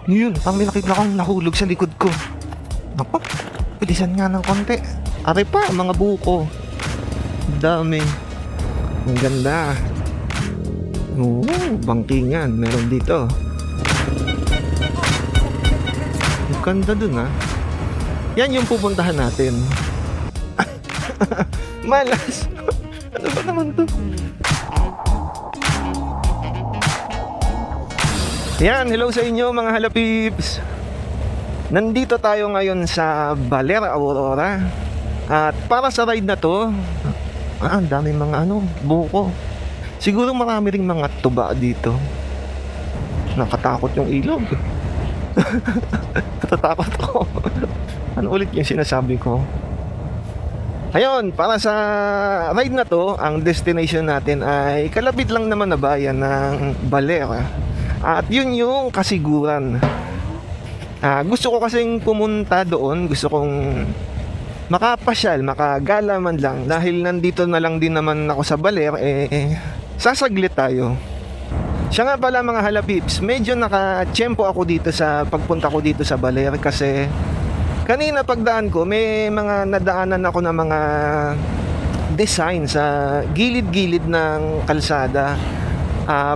Yun, parang may nakita akong nahulog sa likod ko. Naku, bilisan nga ng konti. Are pa, mga buko. Dami. Ang ganda. Oo, bangkingan. Meron dito. Ang ganda dun ha. Yan yung pupuntahan natin. Malas. Ano ba naman to? Yan, hello sa inyo mga halapips. Nandito tayo ngayon sa Baler Aurora. At para sa ride na to, ang daming mga buko. Siguro marami ring mga tuba dito. Nakatakot yung ilog. Natatakot ako. Ano ulit yung sinasabi ko? Ayun, para sa ride na to, ang destination natin ay kalapit lang naman na bayan ng Baler. At yun yung Kasiguran. Gusto ko kasing pumunta doon. Gusto kong makapasyal, makagala man lang. Dahil nandito na lang din naman ako sa Baler, sasaglit tayo. Siya nga pala mga halapips, medyo nakatsyempo ako dito sa pagpunta ko dito sa Baler. Kasi kanina pagdaan ko, may mga nadaanan ako na mga design sa gilid-gilid ng kalsada.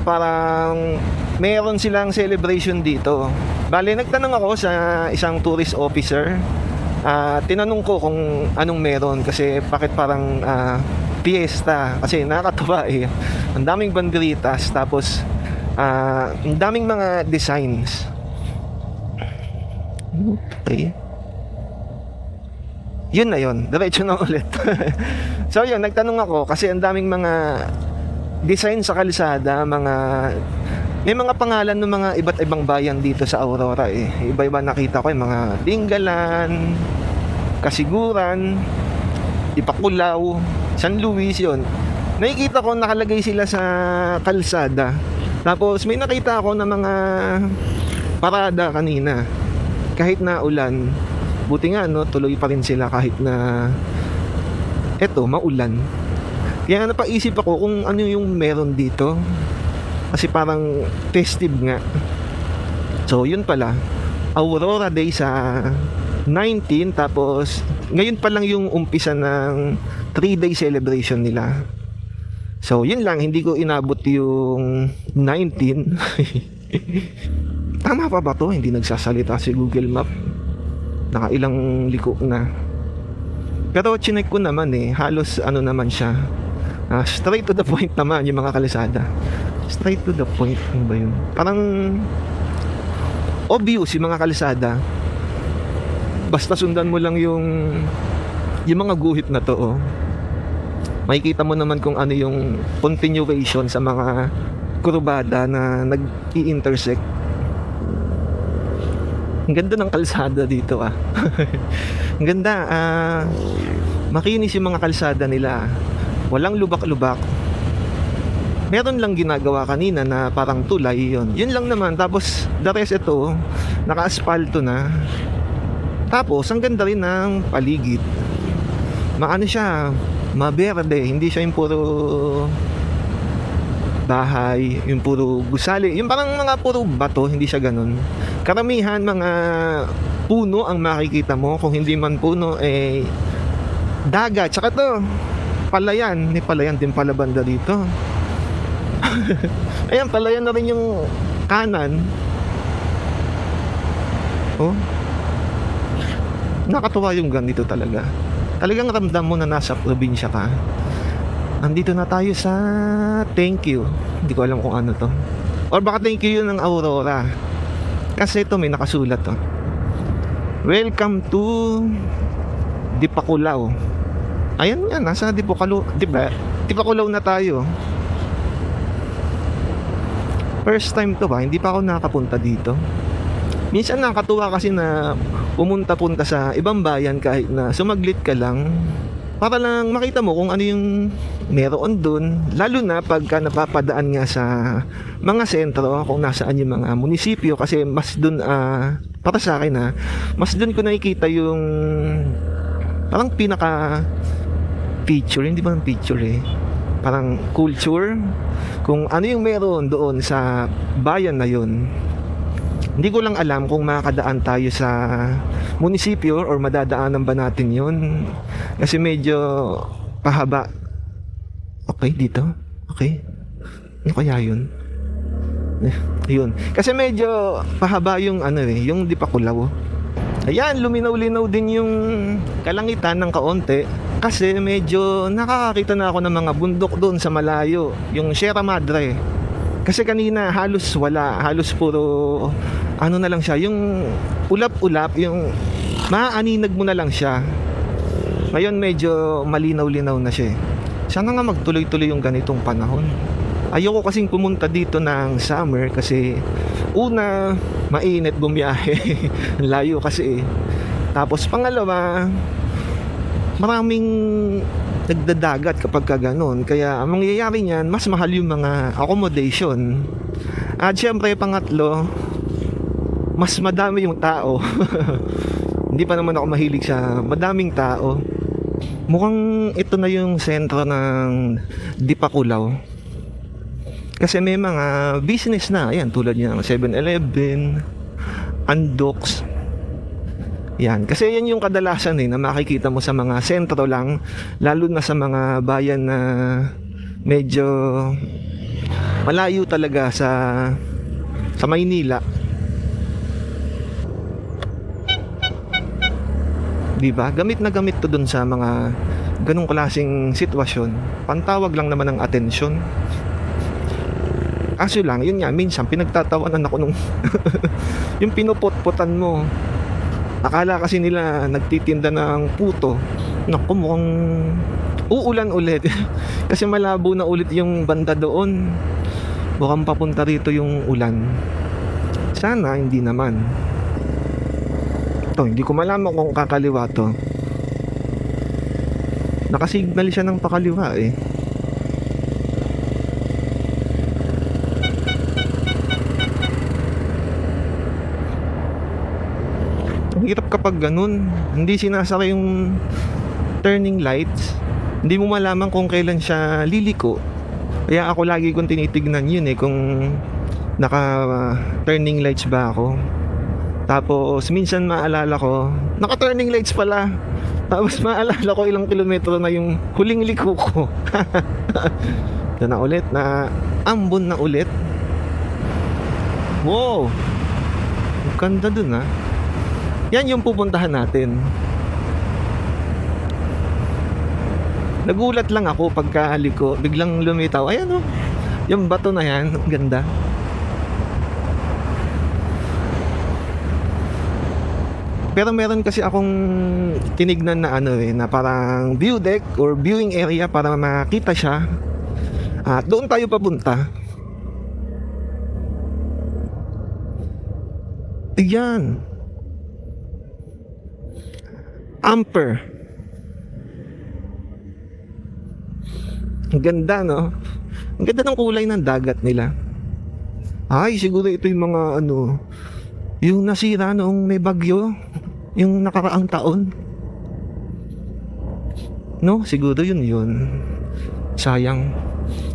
Parang meron silang celebration dito. Bale, nagtanong ako sa isang tourist officer. Tinanong ko kung anong meron. Kasi bakit parang fiesta. Kasi nakakatuwa ang daming banderitas. Tapos ang daming mga designs. Okay. Yun na yun. Diretso na ulit. So yun, nagtanong ako. Kasi ang daming mga design sa kalsada, may mga pangalan ng mga iba't ibang bayan dito sa Aurora Iba-iba nakita ko yung mga Dingalan, Kasiguran, Ipakulaw, San Luis yun. Nakikita ko nakalagay sila sa kalsada. Tapos may nakita ako na mga parada kanina. Kahit na ulan, buti nga tuloy pa rin sila kahit na maulan. Kaya napaisip ako kung ano yung meron dito. Kasi parang festive nga. So yun pala, Aurora Day sa 19. Tapos ngayon pa lang yung umpisa ng 3-day celebration nila. So yun lang, hindi ko inabot yung 19. Tama pa ba to? Hindi nagsasalita si Google Map. Nakailang liko na. Pero chinek ko naman halos naman siya. Straight to the point naman yung mga kalsada. Straight to the point. Ano ba yun? Parang obvious yung mga kalsada. Basta sundan mo lang yung mga guhit na to. Makikita mo naman kung ano yung continuation sa mga kurbada na nag-i-intersect. Ang ganda ng kalsada dito Ang ganda. Makinis yung mga kalsada nila. Walang lubak-lubak. Meron lang ginagawa kanina na parang tulay yun. Yun lang naman. Tapos the rest naka-aspalto na. Tapos ang ganda rin ng paligid. Maano siya, maberde. Hindi siya yung puro bahay, yung puro gusali. Yung parang mga puro bato, hindi siya ganun. Karamihan mga puno ang makikita mo. Kung hindi man puno, dagat. Tsaka to, palayan. May palayan din pala banda dito. Ayan, palayan na rin yung kanan. Nakatuwa yung ganito talaga. Talagang ramdam mo na nasa probinsya ka. Andito na tayo sa thank you. Hindi ko alam kung ano to. Or baka thank you yun ng Aurora. Kasi ito may nakasulat Welcome to Dipakulaw. Ayan yan, nasa Dipakulaw, diba? Dipakulaw na tayo. First time to ba? Hindi pa ako nakapunta dito. Minsan nakakatuwa kasi na pumunta-punta sa ibang bayan kahit na sumaglit ka lang. Para lang makita mo kung ano yung meron dun. Lalo na pagka napapadaan nga sa mga sentro, kung nasaan yung mga munisipyo. Kasi mas dun, para sa akin mas dun ko nakikita yung parang pinaka feature, hindi ba feature parang culture, kung ano yung meron doon sa bayan na yun. Hindi ko lang alam kung makakadaan tayo sa munisipyo or madadaanan ba natin yun. Kasi medyo pahaba. Okay, dito. Okay. Ano kaya yun? Yun. Kasi medyo pahaba yung yung Dipakulaw. Ayan, luminaw-linaw din yung kalangitan ng kaunti. Kasi medyo nakakakita na ako ng mga bundok doon sa malayo. Yung Sierra Madre. Kasi kanina halos wala. Halos puro na lang siya. Yung ulap-ulap, yung maaaninag mo na lang siya. Ngayon medyo malinaw-linaw na siya. Sana nga magtuloy-tuloy yung ganitong panahon. Ayoko kasing pumunta dito ng summer kasi una, mainit bumiyahe. Layo kasi. Tapos pangalawa, maraming nagdadagat kapag gano'n. Kaya ang mangyayari niyan, mas mahal yung mga accommodation. At syempre pangatlo, mas madami yung tao. Hindi pa naman ako mahilig sa madaming tao. Mukhang ito na yung sentro ng Dipakulaw. Kasi may mga business na, ayan, tulad ng 7-Eleven, Andox. Yan, kasi yan yung kadalasan na makikita mo sa mga sentro lang, lalo na sa mga bayan na medyo malayo talaga sa Maynila. Diba? Gamit na gamit to dun sa mga ganong klaseng sitwasyon. Pantawag lang naman ng atensyon. Kaso lang, yun nga, minsan pinagtatawanan ako nung yung pinupot-putan mo. Akala kasi nila nagtitinda ng puto. Naku, mukhang uulan ulit. Kasi malabo na ulit yung banda doon. Mukhang papunta rito yung ulan. Sana hindi naman. Ito, hindi ko malaman kung kakaliwa to. Nakasignal siya ng pakaliwa eh. Hirap kapag ganun, hindi sinasara yung turning lights. Hindi mo malaman kung kailan siya liliko. Kaya ako lagi kong tinitignan yun kung naka turning lights ba ako. Tapos minsan maalala ko, naka turning lights pala. Tapos maalala ko ilang kilometro na yung huling liko ko. Ito na ulit, na ambon na ulit. Wow, ang ganda dun Yan yung pupuntahan natin. Nagulat lang ako pagkaliko, biglang lumitaw. Ayan yung bato na yan, ang ganda. Pero meron kasi akong tinignan na na parang view deck or viewing area para makita siya. At doon tayo papunta. Ayan. Amper. Ang ganda Ang ganda ng kulay ng dagat nila. Ay, siguro ito yung mga yung nasira noong may bagyo, yung nakaraang taon. Siguro yun. Sayang.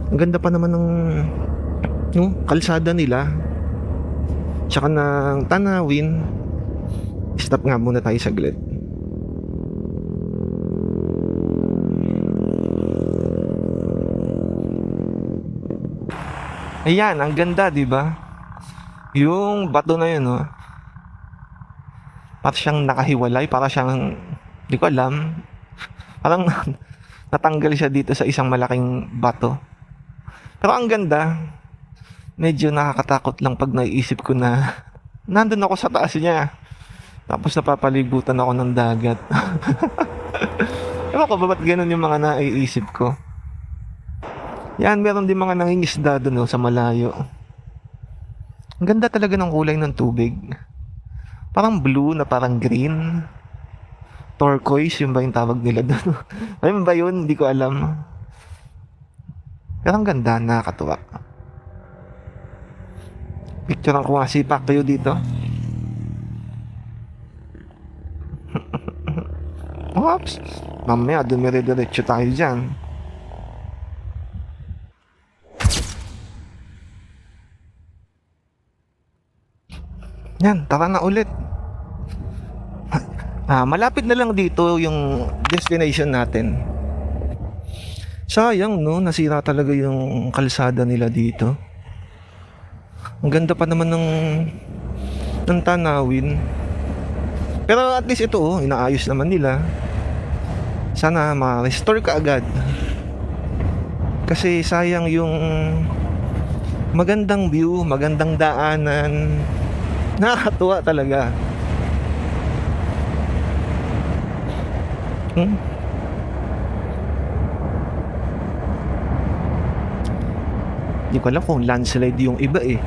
Ang ganda pa naman ng kalsada nila. Tsaka ng tanawin. Stop nga muna tayo saglit. Ayan, ang ganda, 'di ba? Yung bato na 'yun, Para siyang nakahiwalay, para siyang di ko alam. Parang natanggal siya dito sa isang malaking bato. Pero ang ganda. Medyo nakakatakot lang pag naiisip ko na nandun ako sa taas niya. Tapos napapalibutan ako ng dagat. Ewan ko ba ba't ganun yung mga naiisip ko. Yan, meron din mga nangingisda doon sa malayo. Ang ganda talaga ng kulay ng tubig. Parang blue na parang green. Turquoise, yun ba yung tawag nila doon? Ayun ba yun? Hindi ko alam. Pero ang ganda, nakakatuwa. Picture ko nga si Pacquiao dito. Oops. Mamaya, dumire-diretso tayo dyan. Yan, tara na ulit. Malapit na lang dito yung destination natin. Sayang no, nasira talaga yung kalsada nila dito. Ang ganda pa naman ng tanawin. Pero at least ito inaayos naman nila. Sana ma-restore ka agad. Kasi sayang yung magandang view, magandang daanan. Nakakatuwa talaga. Hindi ko alam kung landslide yung iba eh.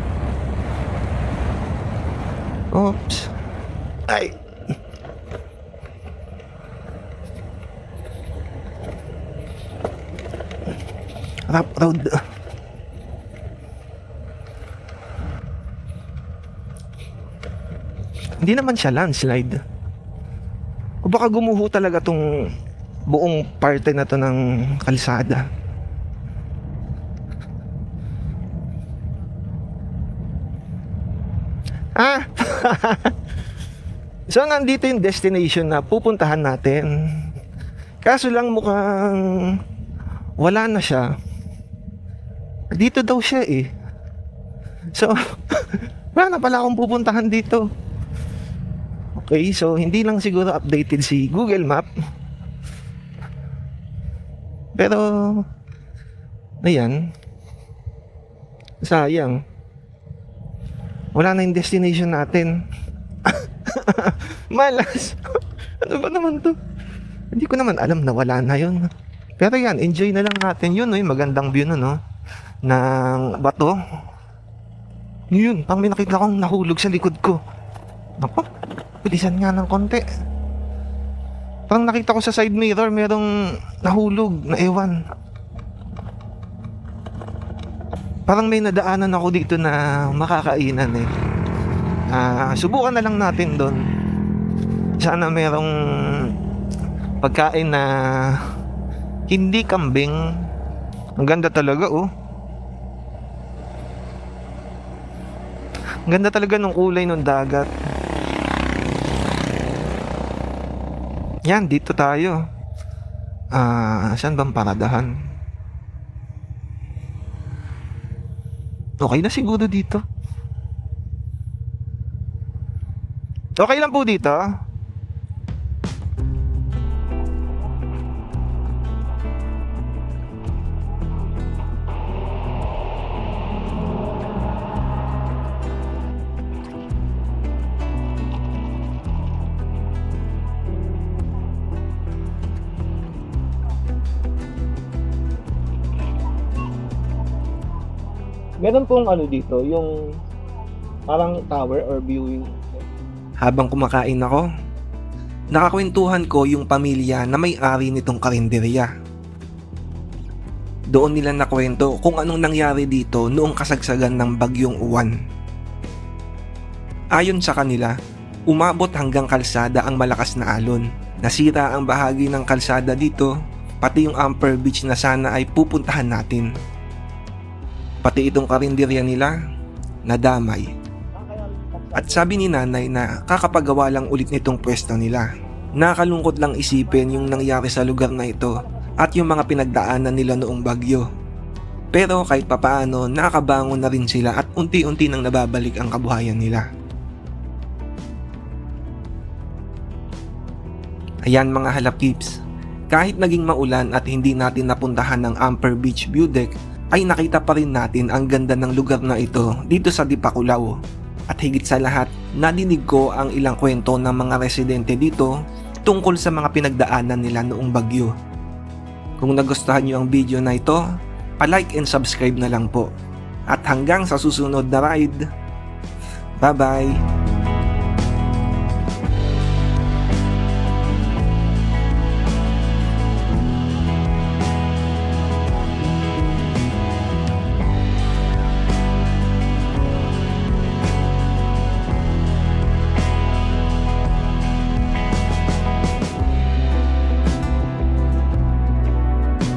Oops. Ay. Rough road. Hindi naman siya landslide. O baka gumuho talaga tong buong parte na to ng kalsada. So nandito yung destination na pupuntahan natin. Kaso lang mukhang wala na siya. Dito daw siya eh. So wala na pala akong pupuntahan dito. Okay, so hindi lang siguro updated si Google Map. Pero ayan, sayang. Wala na yung destination natin. Malas. Ano ba naman to? Hindi ko naman alam na wala na yun. Pero yan, enjoy na lang natin yun. Yung magandang view nun, no? Ng bato. Yun, pang may nakita akong nahulog sa likod ko. Naku, bilisan nga ng konti. Parang nakita ko sa side mirror merong nahulog na ewan. Parang may nadaanan ako dito na makakainan eh. Subukan na lang natin doon. Sana merong pagkain na hindi kambing. Ang ganda talaga oh. Ang ganda talaga ng kulay ng dagat. Yan, dito tayo. Saan bang paradahan? Okay na siguro dito. Okay lang po dito. Meron pong ano dito, yung parang tower or viewing. Habang kumakain ako, nakakwentuhan ko yung pamilya na may-ari nitong karinderya. Doon nila nakwento kung anong nangyari dito noong kasagsagan ng bagyong Uwan. Ayon sa kanila, umabot hanggang kalsada ang malakas na alon. Nasira ang bahagi ng kalsada dito, pati yung Amper Beach na sana ay pupuntahan natin. Pati itong karinderya nila, nadamay. At sabi ni nanay na kakapagawa lang ulit nitong pwesto nila. Nakalungkot lang isipin yung nangyari sa lugar na ito at yung mga pinagdaanan nila noong bagyo. Pero kahit papaano, nakabangon na rin sila at unti-unti nang nababalik ang kabuhayan nila. Ayan mga halapkips, kahit naging maulan at hindi natin napuntahan ng Amper Beach View Deck, ay nakita pa rin natin ang ganda ng lugar na ito dito sa Dipakulaw. At higit sa lahat, nadinig ko ang ilang kwento ng mga residente dito tungkol sa mga pinagdaanan nila noong bagyo. Kung nagustuhan nyo ang video na ito, pa-like and subscribe na lang po. At hanggang sa susunod na ride, bye-bye!